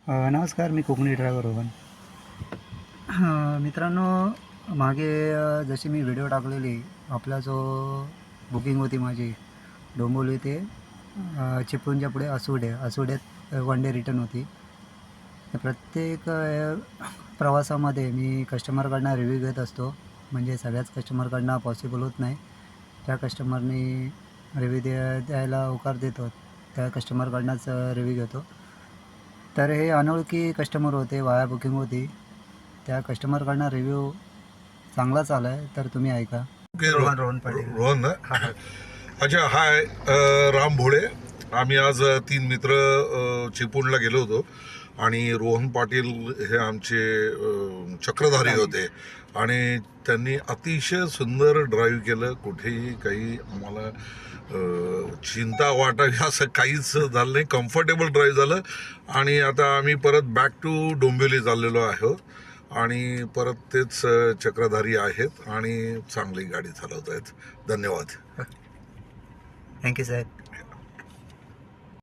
नमस्कार, मी कोकणी ड्रायव्हर रोहन. मित्रांनो, मागे जशी मी व्हिडिओ टाकलेली, आपला जो बुकिंग होती माझी डोंबिवली ते चिपळूणच्या पुढे आसुड्यात वन डे रिटर्न होती. तर प्रत्येक प्रवासामध्ये मी कस्टमरकडनं रिव्ह्यू घेत असतो. म्हणजे सगळ्याच कस्टमरकडनं पॉसिबल होत नाही. त्या कस्टमरनी रिव्ह्यू द्यायला होकार देतो, त्या कस्टमरकडनंच रिव्ह्यू घेतो. तर हे अनोळखी कस्टमर होते, वाया बुकिंग होती. त्या कस्टमरकडनं रिव्ह्यू चांगलाच आला आहे, तर तुम्ही ऐका. ओके. रोहन पाटील. रोहन ना. अच्छा, हाय. राम भोळे. आम्ही आज 3 मित्र चिपळूणला गेलो होतो आणि रोहन पाटील हे आमचे चक्रधारी होते आणि त्यांनी अतिशय सुंदर ड्राईव्ह केलं. कुठेही काही आम्हाला चिंता वाटावी असं काहीच झालं नाही. कम्फर्टेबल ड्राईव्ह झालं आणि आता आम्ही परत बॅक टू डोंबिवली चाललेलो आहोत आणि परत तेच चक्रधारी आहेत आणि चांगली गाडी चालवत आहेत. धन्यवाद. थँक्यू साहेब.